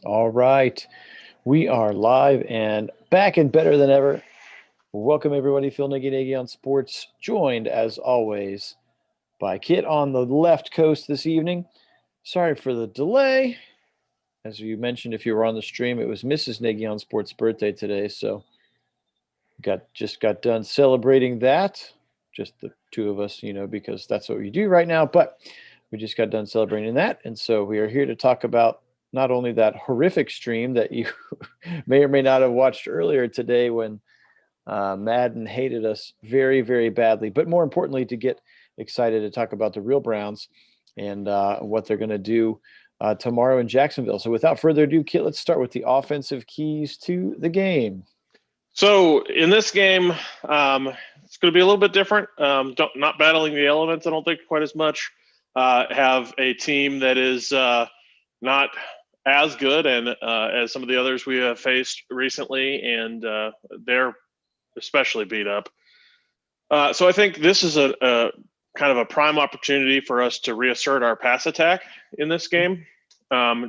All right. We are live and back and better than ever. Welcome, everybody. Phil Nagy on Sports, joined as always by Kit on the left coast this evening. Sorry for the delay. As you mentioned, if you were on the stream, it was Mrs. Nagy on Sports' birthday today. So got done celebrating that. Just the two of us, because that's what we do right now. But we just got done celebrating that. And so we are here to talk about not only that horrific stream that you may or may not have watched earlier today when Madden hated us very, very badly, but more importantly, to get excited to talk about the real Browns and what they're going to do tomorrow in Jacksonville. So without further ado, Kit, let's start with the offensive keys to the game. So in this game, it's going to be a little bit different. Not battling the elements, I don't think, quite as much. Have a team that is not as good and as some of the others we have faced recently, and they're especially beat up. So I think this is a kind of a prime opportunity for us to reassert our pass attack in this game.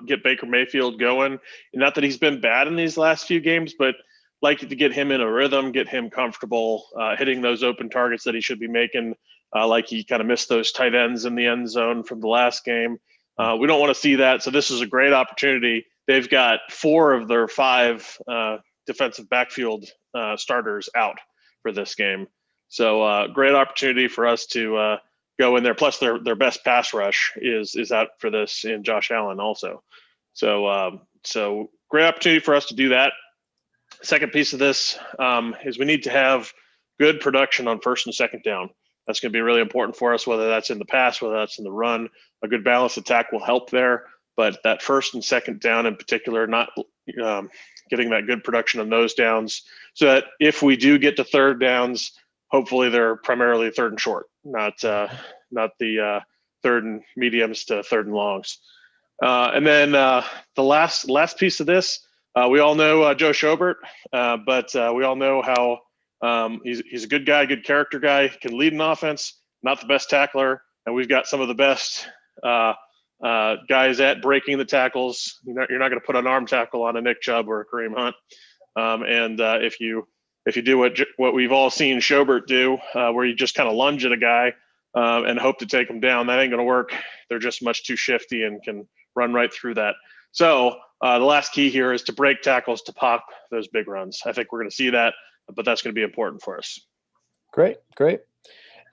Get Baker Mayfield going. Not that he's been bad in these last few games, but like to get him in a rhythm, get him comfortable, hitting those open targets that he should be making, like he kind of missed those tight ends in the end zone from the last game. We don't want to see that, so this is a great opportunity. They've got 4 of their 5 defensive backfield starters out for this game. So great opportunity for us to go in there. Plus, their best pass rush is out for this in Josh Allen also. So great opportunity for us to do that. Second piece of this is we need to have good production on first and second down. That's going to be really important for us, whether that's in the pass, whether that's in the run. A good balanced attack will help there, but that first and second down in particular, not getting that good production on those downs, so that if we do get to third downs, hopefully they're primarily third and short, not the third and mediums to third and longs. And then the last piece of this, we all know Joe Schobert, but we all know how he's a good guy, good character guy, can lead an offense, not the best tackler, and we've got some of the best guys at breaking the tackles. You're not going to put an arm tackle on a Nick Chubb or a Kareem Hunt, and if you do what we've all seen Schobert do, where you just kind of lunge at a guy and hope to take him down, that ain't going to work. They're just much too shifty and can run right through that. So the last key here is to break tackles to pop those big runs. I think we're going to see that, but that's going to be important for us. Great.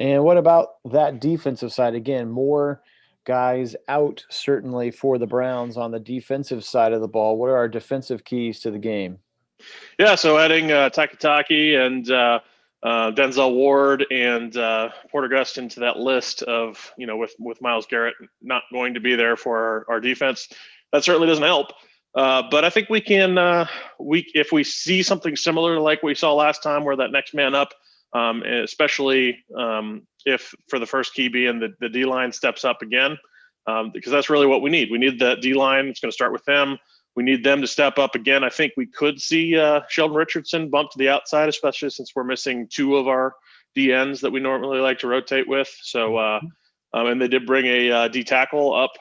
And what about that defensive side? Again, more guys out certainly for the Browns on the defensive side of the ball. What are our defensive keys to the game? Yeah, so adding Takitaki and Denzel Ward and Porter Gustin to that list of, with Myles Garrett not going to be there for our defense, that certainly doesn't help. But I think we can, if we see something similar like we saw last time, where that next man up, especially if for the first key being the D-line steps up again, because that's really what we need. We need the D-line. It's going to start with them. We need them to step up again. I think we could see Sheldon Richardson bump to the outside, especially since we're missing 2 of our DNs that we normally like to rotate with. So, and they did bring a D tackle up.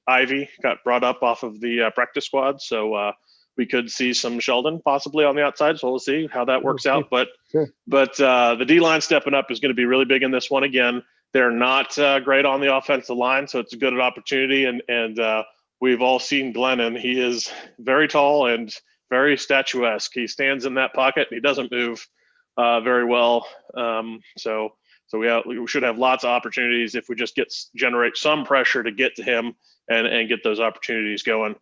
Ivy got brought up off of the practice squad. So we could see some Sheldon possibly on the outside. So we'll see how that works out. But the D-line stepping up is going to be really big in this one again. They're not great on the offensive line, so it's a good opportunity. And we've all seen Glennon. He is very tall and very statuesque. He stands in that pocket and he doesn't move very well. So we should have lots of opportunities if we just generate some pressure to get to him and get those opportunities going.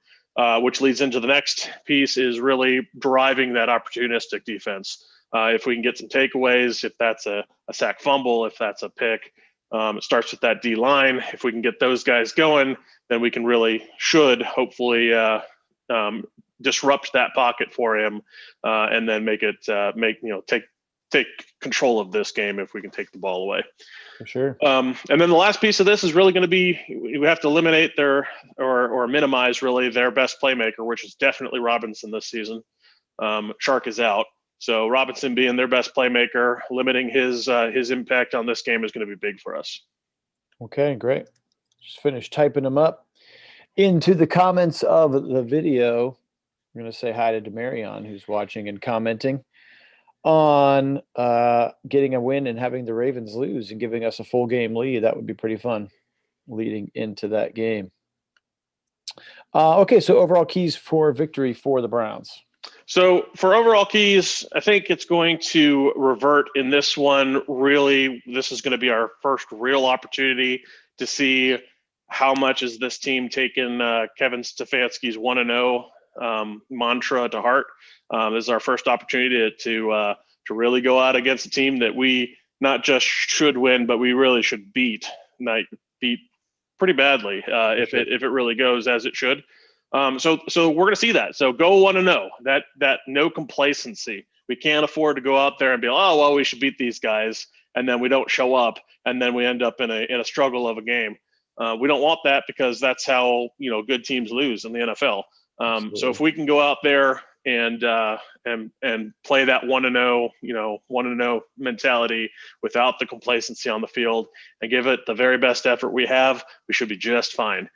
Which leads into the next piece, is really driving that opportunistic defense. If we can get some takeaways, if that's a sack fumble, if that's a pick, it starts with that D line. If we can get those guys going, then we can hopefully disrupt that pocket for him, and then take control of this game if we can take the ball away. For sure. And then the last piece of this is really going to be, we have to eliminate or minimize really their best playmaker, which is definitely Robinson this season. Shark is out. So Robinson being their best playmaker, limiting his impact on this game is going to be big for us. Okay, great. Just finished typing them up. into the comments of the video. I'm going to say hi to Demarion, who's watching and commenting on getting a win and having the Ravens lose and giving us a full game lead. That would be pretty fun leading into that game. Okay, so overall keys for victory for the Browns. So for overall keys, I think it's going to revert in this one. Really, this is going to be our first real opportunity to see how much is this team taking Kevin Stefanski's 1-0 mantra to heart. This is our first opportunity to really go out against a team that we not just should win, but we really should beat pretty badly if it really goes as it should. So we're going to see that. So go 1-0. That no complacency. We can't afford to go out there and be like, oh well, we should beat these guys, and then we don't show up, and then we end up in a struggle of a game. We don't want that, because that's how good teams lose in the NFL. So if we can go out there and play that 1-0, 1-0 mentality without the complacency on the field, and give it the very best effort we have, we should be just fine.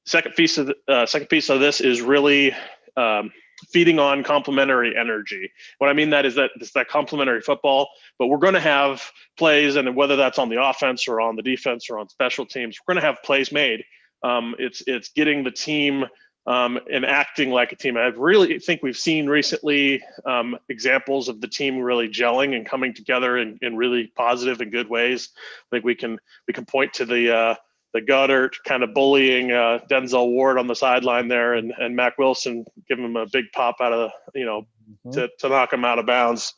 Second piece of this is really feeding on complementary energy. What I mean that is that it's that complementary football, but we're going to have plays, and whether that's on the offense or on the defense or on special teams, we're going to have plays made. It's getting the team and acting like a team. I really think we've seen recently examples of the team really gelling and coming together in really positive and good ways. I think we can point to the Goddard kind of bullying Denzel Ward on the sideline there, and Mac Wilson giving him a big pop out of to knock him out of bounds,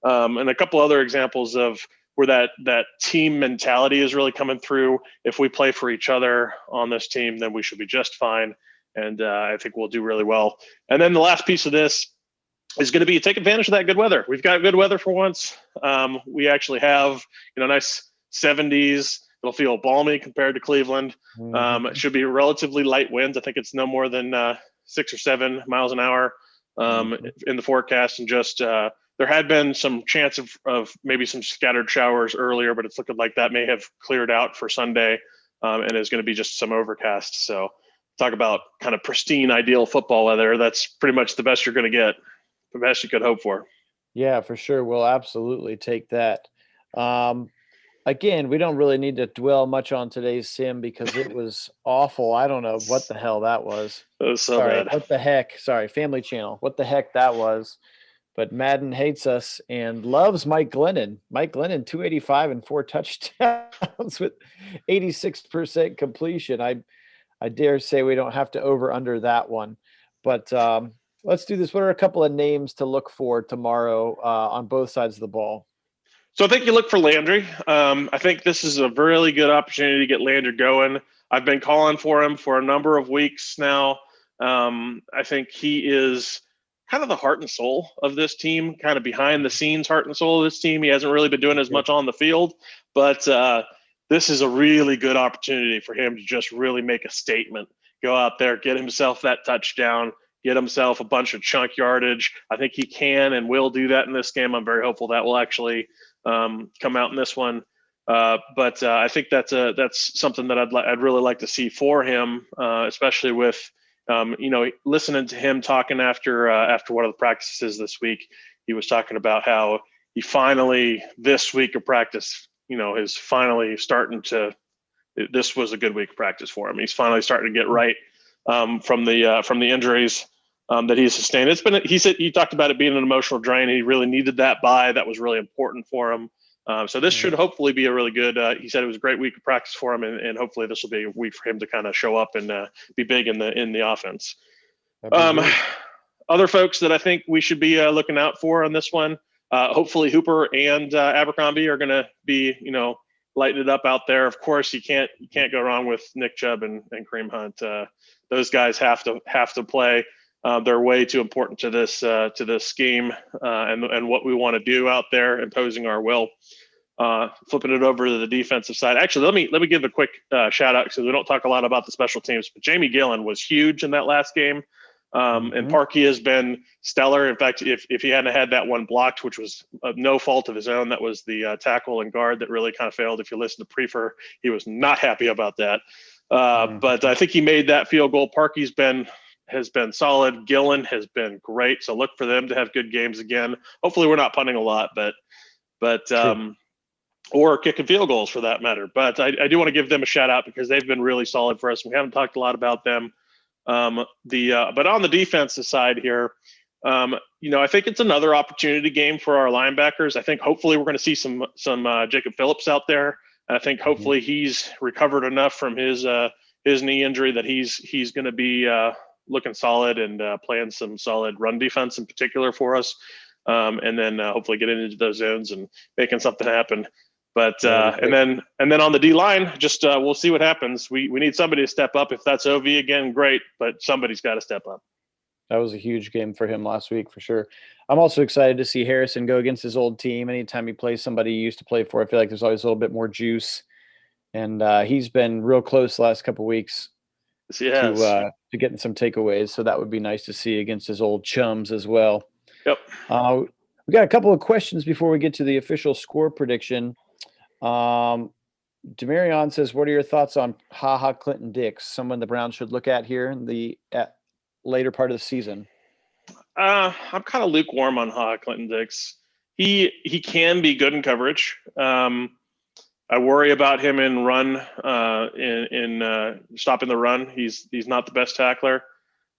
and a couple other examples of where that team mentality is really coming through. If we play for each other on this team, then we should be just fine, and I think we'll do really well. And then the last piece of this is going to be take advantage of that good weather. We've got good weather for once. We actually have nice 70s. It'll feel balmy compared to Cleveland. It should be relatively light winds. I think it's no more than 6 or 7 miles an hour in the forecast. And just there had been some chance of maybe some scattered showers earlier, but it's looking like that may have cleared out for Sunday, and it's going to be just some overcast. So talk about kind of pristine, ideal football weather. That's pretty much the best you're going to get, the best you could hope for. Yeah, for sure. We'll absolutely take that. Again, we don't really need to dwell much on today's sim because it was awful. I don't know what the hell that was. It was so Sorry, bad. what the heck? Sorry, Family Channel. What the heck that was? But Madden hates us and loves Mike Glennon. Mike Glennon, 285 and 4 touchdowns with 86% completion. I dare say we don't have to over under that one. But let's do this. What are a couple of names to look for tomorrow on both sides of the ball? So I think you look for Landry. I think this is a really good opportunity to get Landry going. I've been calling for him for a number of weeks now. I think he is kind of the heart and soul of this team, kind of behind the scenes heart and soul of this team. He hasn't really been doing as much on the field, but this is a really good opportunity for him to just really make a statement. Go out there, get himself that touchdown, get himself a bunch of chunk yardage. I think he can and will do that in this game. I'm very hopeful that will actually come out in this one. But I think that's something that I'd really like to see for him, especially with listening to him talking after one of the practices this week. He was talking about how he finally this week of practice, is finally starting to. This was a good week of practice for him. He's finally starting to get right from the injuries that he sustained. He talked about it being an emotional drain. He really needed that bye. That was really important for him. So this should hopefully be a really good, he said it was a great week of practice for him, and hopefully this will be a week for him to kind of show up and be big in the offense. Other folks that I think we should be looking out for on this one, hopefully Hooper and Abercrombie are going to be, lighting it up out there. Of course, you can't go wrong with Nick Chubb and Kareem Hunt. Those guys have to play. They're way too important to this scheme and what we want to do out there, imposing our will. Flipping it over to the defensive side. Actually, let me give a quick shout out because we don't talk a lot about the special teams. But Jamie Gillen was huge in that last game, and Parkey has been stellar. In fact, if he hadn't had that one blocked, which was no fault of his own, that was the tackle and guard that really kind of failed. If you listen to Prefer, he was not happy about that. But I think he made that field goal. Parkey's has been solid. Gillen has been great. So look for them to have good games again. Hopefully we're not punting a lot, but or kicking field goals for that matter. But I do want to give them a shout out because they've been really solid for us. We haven't talked a lot about them. But on the defensive side here, I think it's another opportunity game for our linebackers. I think hopefully we're going to see some Jacob Phillips out there. And I think hopefully he's recovered enough from his knee injury that he's going to be looking solid and playing some solid run defense in particular for us. And then hopefully getting into those zones and making something happen. But and then on the D line, just we'll see what happens. We need somebody to step up. If that's OV again, great. But somebody's got to step up. That was a huge game for him last week for sure. I'm also excited to see Harrison go against his old team. Anytime he plays somebody he used to play for, I feel like there's always a little bit more juice. And he's been real close the last couple of weeks to getting some takeaways. So that would be nice to see against his old chums as well. Yep. We got a couple of questions before we get to the official score prediction. Demarion says, what are your thoughts on Clinton Dix, someone the Browns should look at here in the later part of the season? I'm kind of lukewarm on Clinton Dix. He can be good in coverage. I worry about him in run, in stopping the run. He's not the best tackler.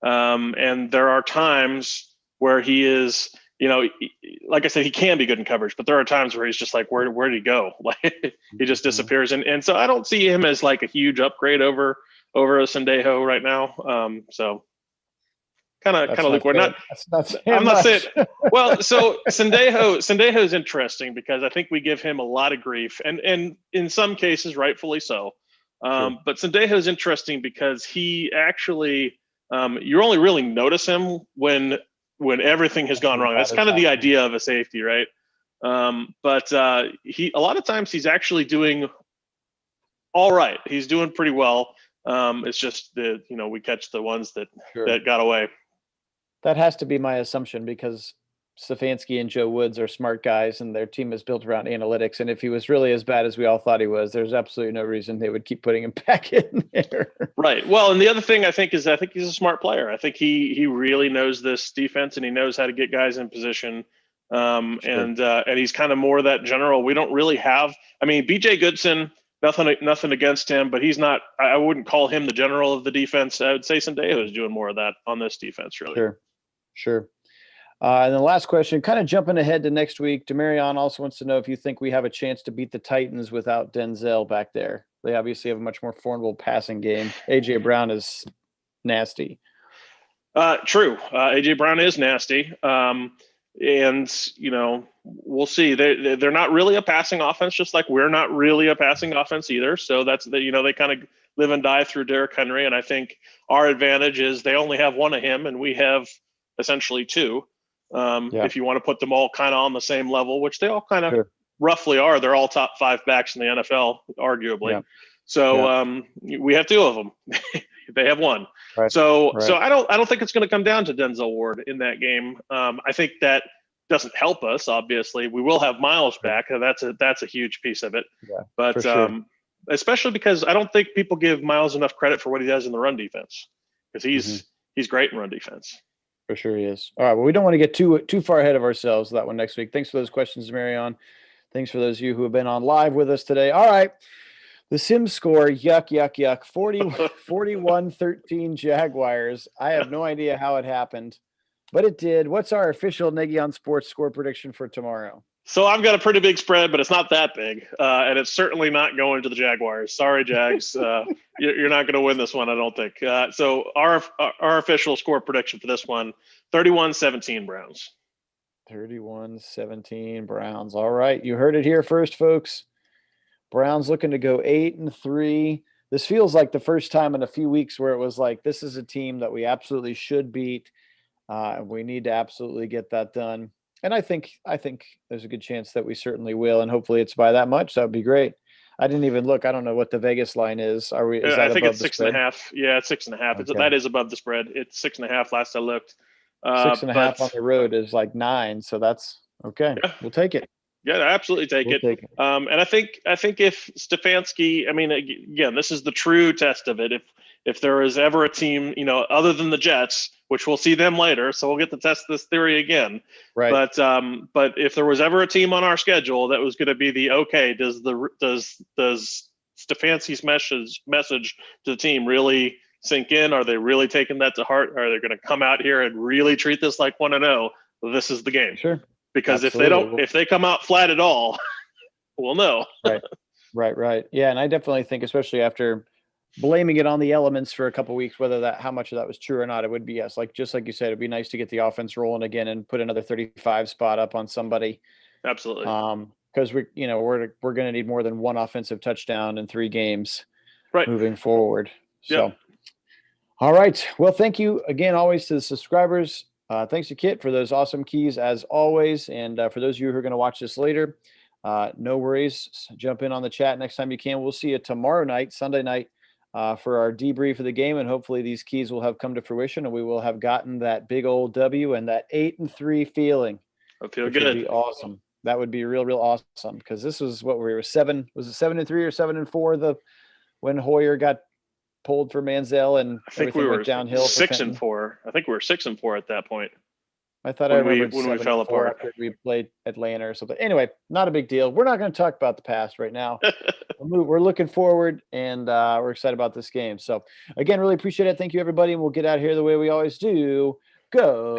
And there are times where he is, like I said, he can be good in coverage, but there are times where he's just like, where did he go? Like he just disappears. And so I don't see him as like a huge upgrade over a Sendejo right now. So kind of lukewarm. I'm not saying. Well, so Sendejo is interesting because I think we give him a lot of grief, and in some cases rightfully so. Sure. But Sendejo is interesting because he actually you only really notice him when everything has gone wrong. That's kind of the idea of a safety, right? But a lot of times he's actually doing all right. He's doing pretty well. It's just we catch the ones that got away. That has to be my assumption because Stefanski and Joe Woods are smart guys and their team is built around analytics. And if he was really as bad as we all thought he was, there's absolutely no reason they would keep putting him back in there. Right. Well, and the other thing I think he's a smart player. I think he really knows this defense and he knows how to get guys in position. And he's kind of more that general. We don't really have, BJ Goodson, nothing against him, but he's not, I wouldn't call him the general of the defense. I would say Sendejo is doing more of that on this defense, really. Sure. And the last question, kind of jumping ahead to next week, Demarion also wants to know if you think we have a chance to beat the Titans without Denzel back there. They obviously have a much more formidable passing game. A.J. Brown is nasty. True. A.J. Brown is nasty. And, we'll see. They're not really a passing offense, just like we're not really a passing offense either. So that's they kind of live and die through Derrick Henry. And I think our advantage is they only have one of him and we have essentially two. If you want to put them all kind of on the same level, which they all kind of roughly are. They're all top 5 backs in the NFL, arguably. Yeah. So we have 2 of them. They have 1. Right. So I don't think it's going to come down to Denzel Ward in that game. I think that doesn't help us. Obviously, we will have Miles back. That's a huge piece of it. Yeah, but especially because I don't think people give Miles enough credit for what he does in the run defense because he's great in run defense. For sure he is. All right. Well, we don't want to get too far ahead of ourselves that one next week. Thanks for those questions, Marion. Thanks for those of you who have been on live with us today. All right. The Sims score, yuck. 41-13 Jaguars. I have no idea how it happened, but it did. What's our official Nagy on Sports score prediction for tomorrow? So I've got a pretty big spread, but it's not that big, and it's certainly not going to the Jaguars. Sorry, Jags. You're not going to win this one, I don't think. So our official score prediction for this one, 31-17 Browns. 31-17 Browns. All right. You heard it here first, folks. Browns looking to go 8-3. This feels like the first time in a few weeks where it was like, this is a team that we absolutely should beat. We need to absolutely get that done. And I think there's a good chance that we certainly will. And hopefully it's by that much. That would be great. I didn't even look. I don't know what the Vegas line is. Are we? Is that I think above it's the 6.5. Yeah, it's 6.5. Okay. That is above the spread. It's 6.5 last I looked. 6.5 on the road is like 9. So that's okay. Yeah. We'll take it. Yeah, absolutely take We'll it. take it. And I think if Stefanski, I mean, again, this is the true test of it. If there is ever a team, other than the Jets, which we'll see them later, so we'll get to test this theory again. Right. But if there was ever a team on our schedule that was going to be does Stefanski's message to the team really sink in? Are they really taking that to heart? Are they going to come out here and really treat this like 1-0? Well, this is the game. Sure. Because Absolutely. if they come out flat at all, we'll know. Right. Yeah, and I definitely think, especially after blaming it on the elements for a couple of weeks, how much of that was true or not, it would be yes. Just like you said, it'd be nice to get the offense rolling again and put another 35 spot up on somebody. Absolutely. Because we're going to need more than one offensive touchdown in 3 games, right, moving forward. So, yep. All right. Well, thank you again, always to the subscribers. Thanks to Kit for those awesome keys as always. And for those of you who are going to watch this later, no worries. Jump in on the chat next time you can. We'll see you tomorrow night, Sunday night, for our debrief of the game. And hopefully these keys will have come to fruition and we will have gotten that big old W and that 8-3 feeling. I feel which good. Would be awesome. That would be real awesome. Because this was what we were 7. Was it 7-3 or 7-4? When Hoyer got pulled for Manziel and I think we were downhill. 6-4. I think we were 6-4 at that point. I thought I remembered when we fell apart after we played Atlanta or something. Anyway, not a big deal. We're not going to talk about the past right now. We're looking forward, and we're excited about this game. So, again, really appreciate it. Thank you, everybody, and we'll get out of here the way we always do. Go.